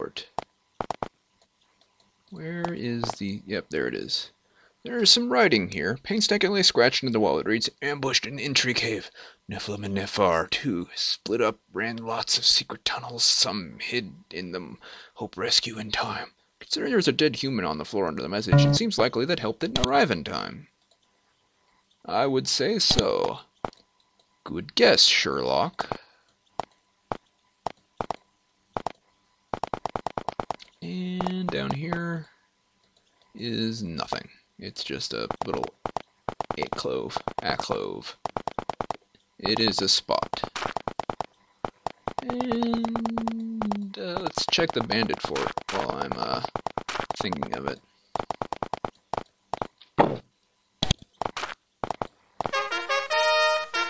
fort. Where is the... Yep, there it is. There is some writing here, painstakingly scratched into the wall. It reads, "Ambushed in entry cave. Nephilim and Nephar, too. Split up, ran lots of secret tunnels. Some hid in them. Hope rescue in time. Considering there's a dead human on the floor under the message, it seems likely that help didn't arrive in time." I would say so. Good guess, Sherlock. And down here is nothing. It's just a little alcove. It is a spot. And let's check the bandit fort while I'm thinking of it.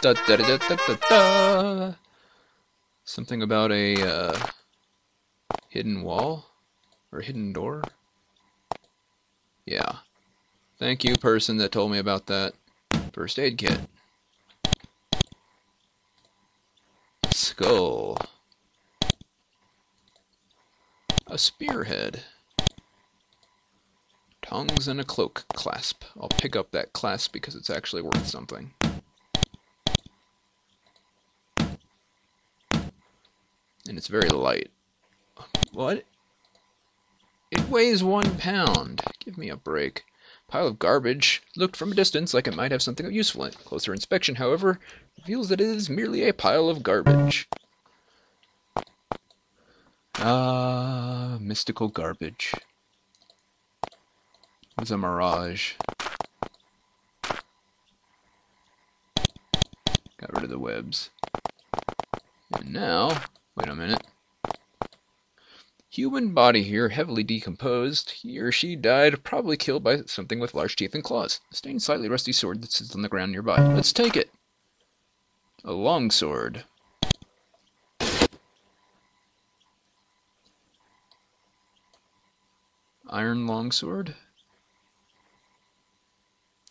Da, da, da, da, da, da. Something about a hidden wall or hidden door. Yeah. Thank you, person that told me about that. First aid kit. Skull. A spearhead. Tongs and a cloak clasp. I'll pick up that clasp because it's actually worth something. And it's very light. What? It weighs 1 pound. Give me a break. Pile of garbage. Looked from a distance like it might have something useful in it. Closer inspection, however, reveals that it is merely a pile of garbage. Ah, mystical garbage. It was a mirage. Got rid of the webs. And now, wait a minute. Human body here, heavily decomposed. He or she died, probably killed by something with large teeth and claws. A stained, slightly rusty sword that sits on the ground nearby. Let's take it. A long sword. Iron longsword.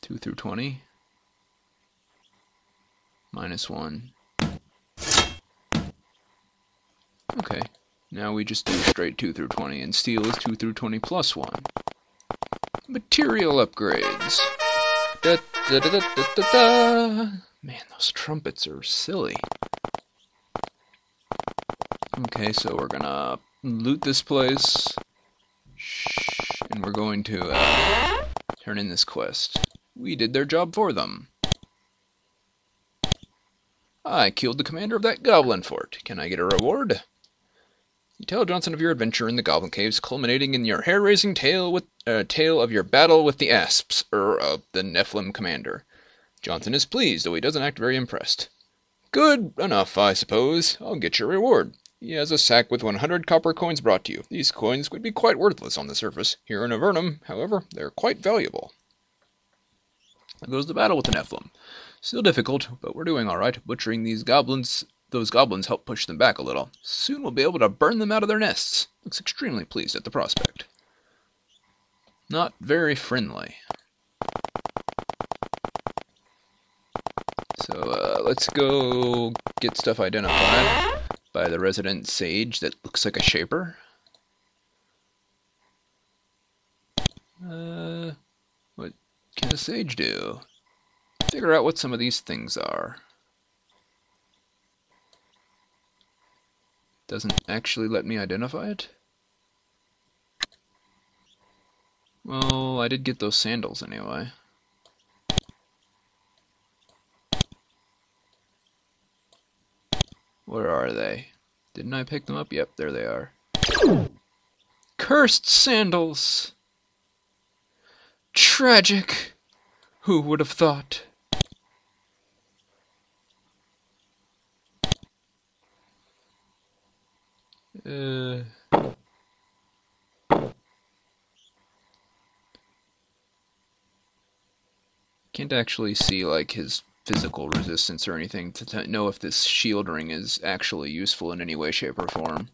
2 through 20. -1. Okay. Now we just do straight 2 through 20, and steel is 2 through 20 plus 1. Material upgrades. Da, da, da, da, da, da, da. Man, those trumpets are silly. Okay, so we're gonna loot this place. And we're going to turn in this quest. We did their job for them. I killed the commander of that goblin fort. Can I get a reward? You tell Johnson of your adventure in the Goblin Caves, culminating in your hair-raising tale of your battle with the asps, of the Nephilim commander. Johnson is pleased, though he doesn't act very impressed. Good enough, I suppose. I'll get your reward. He has a sack with 100 copper coins brought to you. These coins would be quite worthless on the surface. Here in Avernum, however, they're quite valuable. There goes the battle with the Nephilim. Still difficult, but we're doing all right. Butchering those goblins help push them back a little. Soon we'll be able to burn them out of their nests. Looks extremely pleased at the prospect. Not very friendly. So let's go get stuff identified by the resident sage that looks like a shaper. What can a sage do? Figure out what some of these things are. Doesn't actually let me identify it? Well, I did get those sandals anyway. Where are they? Didn't I pick them up? Yep, there they are. Cursed sandals! Tragic! Who would have thought? Can't actually see like his physical resistance or anything to know if this shield ring is actually useful in any way, shape, or form.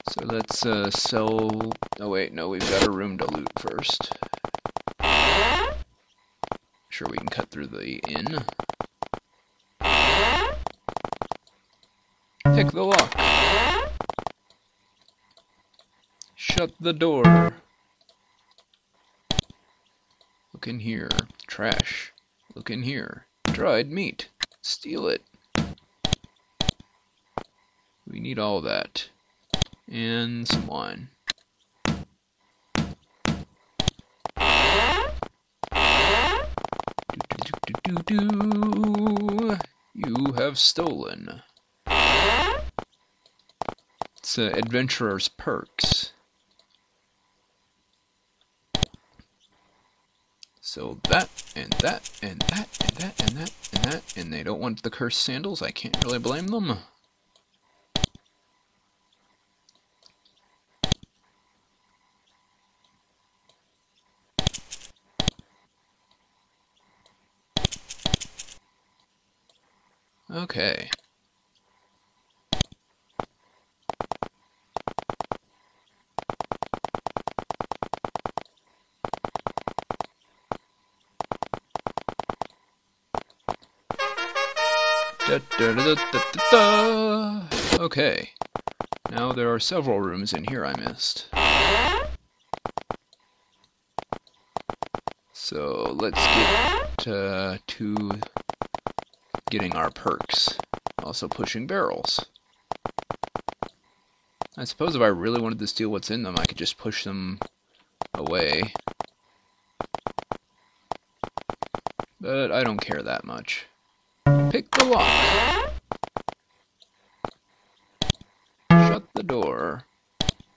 So let's sell... Oh wait, no, we've got a room to loot first. Sure, we can cut through the inn. Pick the lock. Shut the door. Look in here. Trash. Look in here. Dried meat. Steal it. We need all that. And some wine. You have stolen. It's adventurer's perks. So that, and that, and that, and that, and that, and that, and they don't want the cursed sandals. I can't really blame them. Okay. Da, da, da, da, da, da. Okay. Now there are several rooms in here I missed. So let's get to getting our perks. Also pushing barrels. I suppose if I really wanted to steal what's in them, I could just push them away. But I don't care that much. Pick the lock. Shut the door.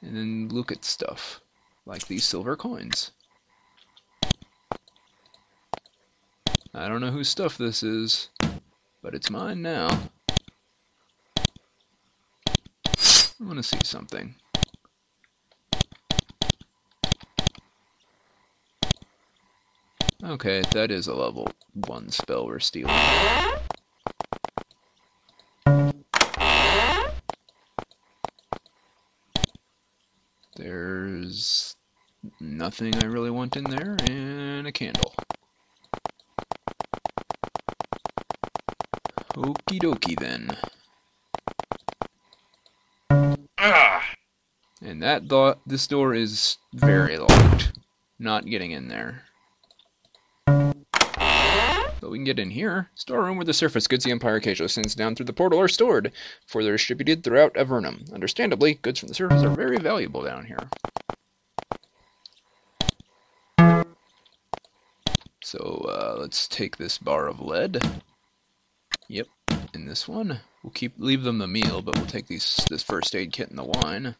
And then look at stuff. Like these silver coins. I don't know whose stuff this is, but it's mine now. I want to see something. Okay, that is a level 1 spell we're stealing. There's nothing I really want in there, and a candle. Okie dokie then. And this door is very locked. Not getting in there. But we can get in here. Storeroom where the surface goods the Empire occasionally sends down through the portal are stored, for they're distributed throughout Avernum. Understandably, goods from the surface are very valuable down here. So, let's take this bar of lead. Yep, and this one. We'll leave them the meal, but we'll take this first aid kit and the wine.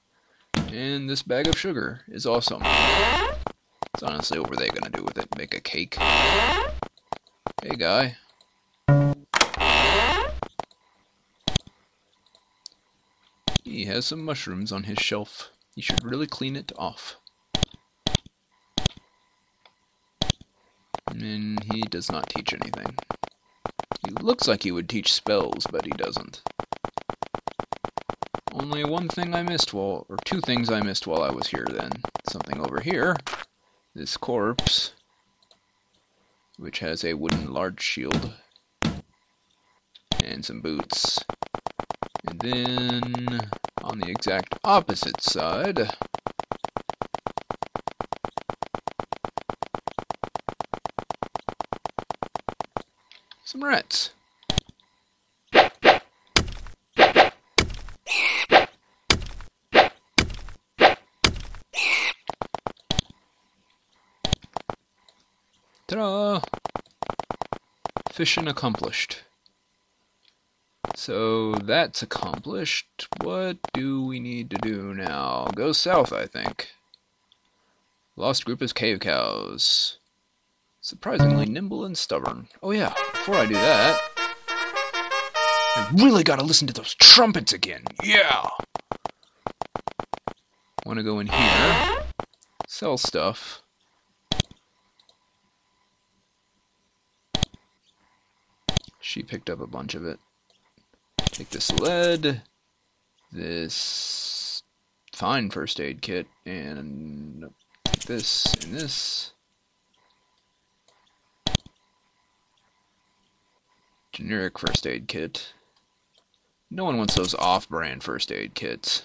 And this bag of sugar is awesome. It's honestly, what were they gonna do with it? Make a cake? Hey, guy. He has some mushrooms on his shelf. He should really clean it off. And he does not teach anything. He looks like he would teach spells, but he doesn't. Only one thing I missed or two things I missed while I was here then. Something over here. This corpse, which has a wooden large shield. And some boots. And then, on the exact opposite side, some rats. Ta-da! Fishing accomplished. So that's accomplished. What do we need to do now? Go south, I think. Lost group is cave cows. Surprisingly nimble and stubborn. Oh yeah, before I do that, I really gotta listen to those trumpets again. Yeah! Wanna go in here, sell stuff. She picked up a bunch of it. Take this lead, this fine first aid kit, and take this and this. Generic first aid kit. No one wants those off-brand first aid kits.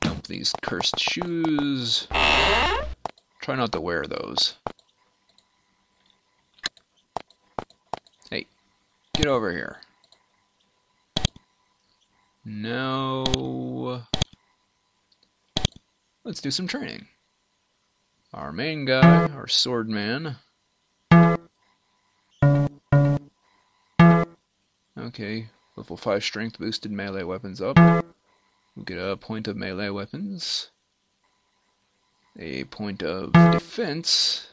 Dump up these cursed shoes. Try not to wear those. Hey, get over here. Now, let's do some training. Our main guy, our sword man. Okay, level 5 strength boosted melee weapons up. We'll get a point of melee weapons. A point of defense.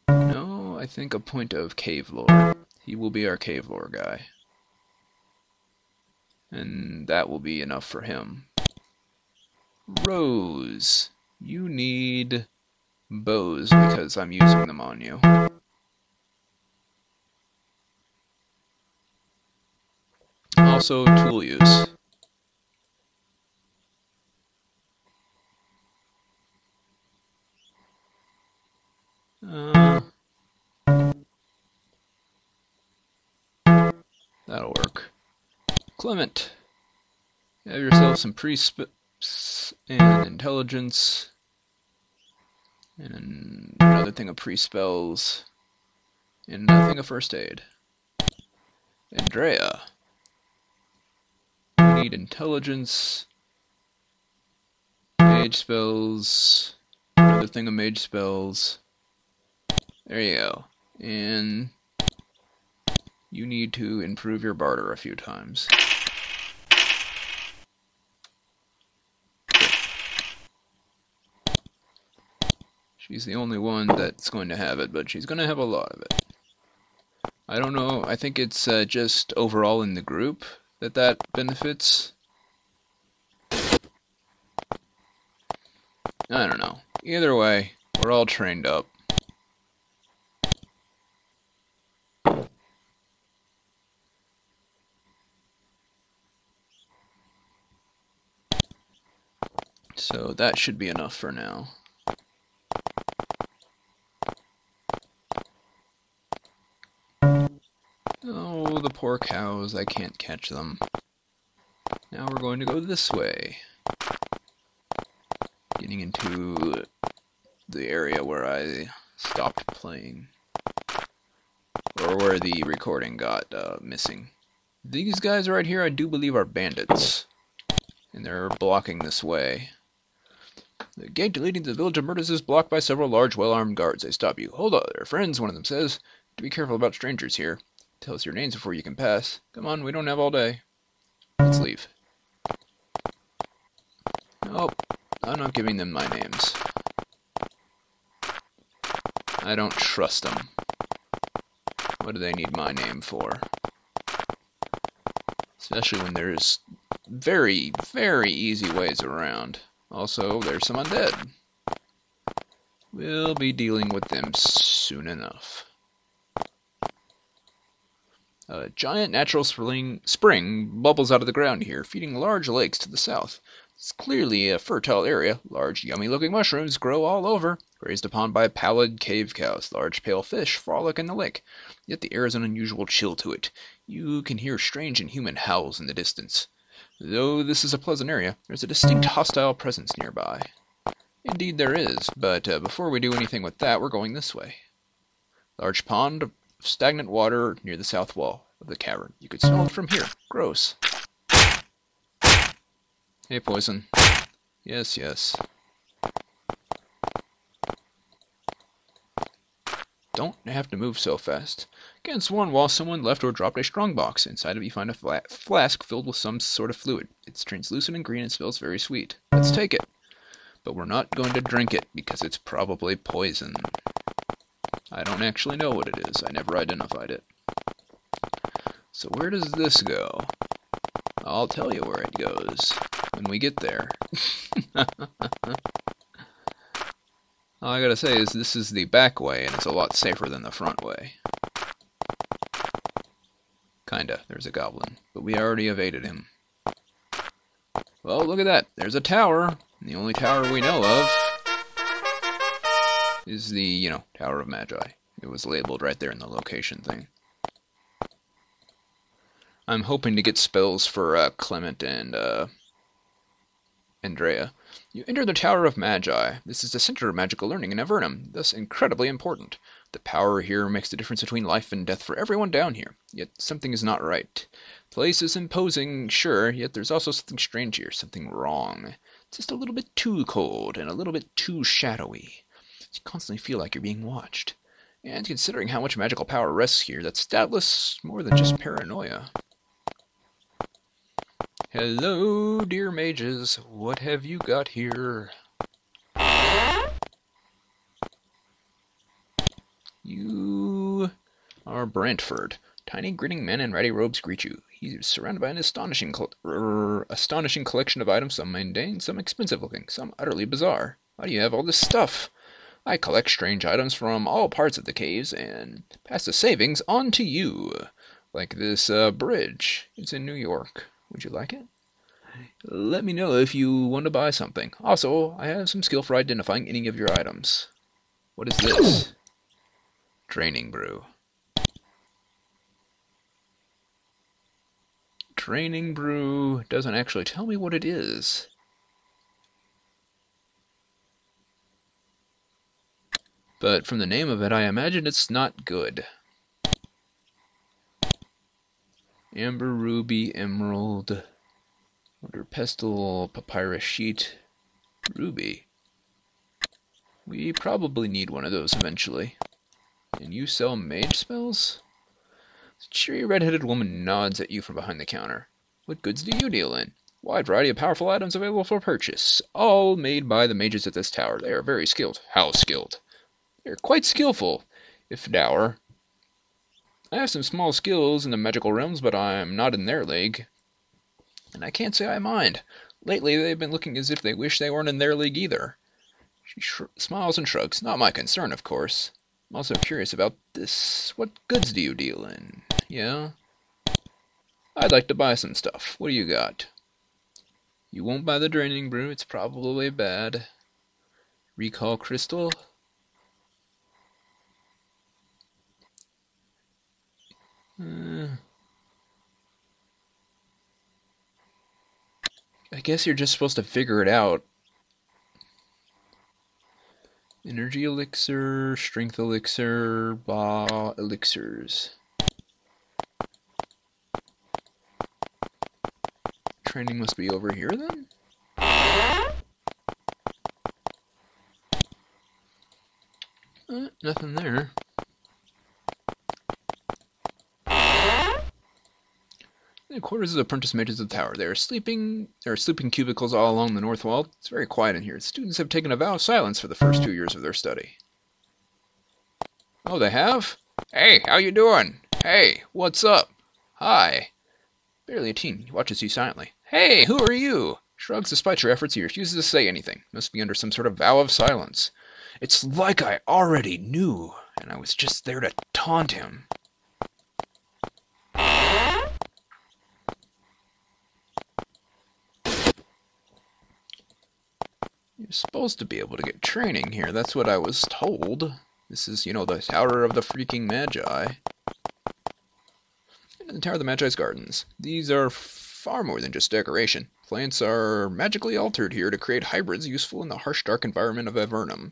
No, I think a point of cave lore. He will be our cave lore guy. And that will be enough for him. Rose, you need bows because I'm using them on you. Also, tool use. That'll work. Clement, have yourself some pre-spells and intelligence, and another thing of pre-spells, and nothing of first aid. Andrea, you need intelligence, mage spells, another thing of mage spells. There you go. And you need to improve your barter a few times. She's the only one that's going to have it, but she's going to have a lot of it. I don't know, I think it's just overall in the group that benefits. I don't know. Either way, we're all trained up. So that should be enough for now. Oh, the poor cows, I can't catch them. Now we're going to go this way. Getting into the area where I stopped playing. Or where the recording got missing. These guys right here I do believe are bandits. And they're blocking this way. The gate leading to the village of Murders is blocked by several large, well-armed guards. They stop you. Hold up, they're friends, one of them says. To be careful about strangers here. Tell us your names before you can pass. Come on, we don't have all day. Let's leave. Nope, I'm not giving them my names. I don't trust them. What do they need my name for? Especially when there's very, very easy ways around. Also, there's some undead. We'll be dealing with them soon enough. A giant natural spring bubbles out of the ground here, feeding large lakes to the south. It's clearly a fertile area. Large, yummy-looking mushrooms grow all over, grazed upon by pallid cave cows. Large, pale fish frolic in the lake, yet the air has an unusual chill to it. You can hear strange and human howls in the distance. Though this is a pleasant area, there's a distinct hostile presence nearby. Indeed there is, but before we do anything with that, we're going this way. Large pond of stagnant water near the south wall of the cavern. You could smell it from here. Gross. Hey, poison. Yes, yes. Don't have to move so fast. Against one wall, someone left or dropped a strongbox. Inside of it, you find a flask filled with some sort of fluid. It's translucent and green and smells very sweet. Let's take it. But we're not going to drink it because it's probably poison. I don't actually know what it is. I never identified it. So where does this go? I'll tell you where it goes when we get there. All I gotta say is this is the back way, and it's a lot safer than the front way. Kinda. There's a goblin. But we already evaded him. Well, look at that. There's a tower. And the only tower we know of is the, Tower of Magi. It was labeled right there in the location thing. I'm hoping to get spells for Clement and Andrea. You enter the Tower of Magi. This is the center of magical learning in Avernum, thus incredibly important. The power here makes the difference between life and death for everyone down here. Yet something is not right. The place is imposing, sure, yet there's also something strange here, something wrong. It's just a little bit too cold and a little bit too shadowy. You constantly feel like you're being watched. And considering how much magical power rests here, that's doubtless more than just paranoia. Hello, dear mages. What have you got here? You are Brentford. Tiny grinning men in ratty robes greet you. He's surrounded by an astonishing collection of items, some mundane, some expensive looking, some utterly bizarre. Why do you have all this stuff? I collect strange items from all parts of the caves and pass the savings on to you. Like this bridge. It's in New York. Would you like it? Let me know if you want to buy something. Also, I have some skill for identifying any of your items. What is this? Training brew. Training brew doesn't actually tell me what it is. But from the name of it, I imagine it's not good. Amber, ruby, emerald, wonder pestle, papyrus sheet, ruby. We probably need one of those eventually. And you sell mage spells? The cheery red-headed woman nods at you from behind the counter. What goods do you deal in? Wide variety of powerful items available for purchase, all made by the mages at this tower. They are very skilled. How skilled? They're quite skillful, if dour. I have some small skills in the magical realms, but I'm not in their league. And I can't say I mind. Lately, they've been looking as if they wish they weren't in their league either. She smiles and shrugs. Not my concern, of course. I'm also curious about this. What goods do you deal in? Yeah? I'd like to buy some stuff. What do you got? You won't buy the draining brew. It's probably bad. Recall crystal? I guess you're just supposed to figure it out. Energy elixir, strength elixir, elixirs. Training must be over here then? Nothing there. The quarters of the apprentice mages of the tower. There are sleeping cubicles all along the north wall. It's very quiet in here. The students have taken a vow of silence for the first 2 years of their study. Oh, they have? Hey, how you doing? Hey, what's up? Hi. Barely a teen. He watches you silently. Hey, who are you? Shrugs despite your efforts. He refuses to say anything. Must be under some sort of vow of silence. It's like I already knew, and I was just there to taunt him. You're supposed to be able to get training here. That's what I was told. This is, the Tower of the freaking Magi. And the Tower of the Magi's gardens. These are far more than just decoration. Plants are magically altered here to create hybrids useful in the harsh, dark environment of Avernum.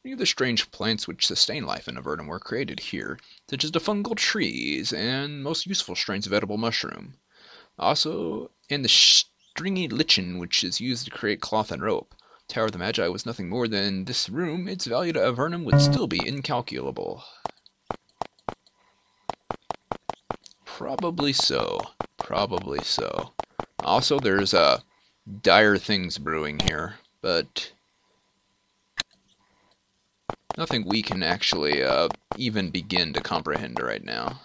Many of the strange plants which sustain life in Avernum were created here, such as the fungal trees and most useful strains of edible mushroom. Also, and the stringy lichen which is used to create cloth and rope. Tower of the Magi was nothing more than this room. Its value to Avernum would still be incalculable. Probably so. Probably so. Also, there's dire things brewing here, but nothing we can actually even begin to comprehend right now.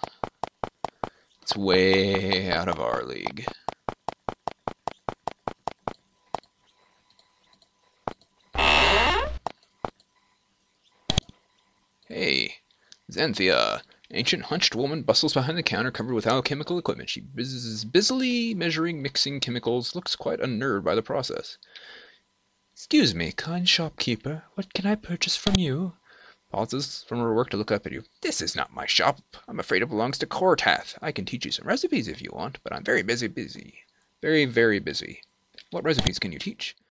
It's way out of our league. Hey, Xanthia. Ancient hunched woman bustles behind the counter covered with alchemical equipment. She is busily measuring, mixing chemicals, looks quite unnerved by the process. Excuse me, kind shopkeeper, what can I purchase from you? Pauses from her work to look up at you. This is not my shop. I'm afraid it belongs to Cortath. I can teach you some recipes if you want, but I'm very busy. Very, very busy. What recipes can you teach?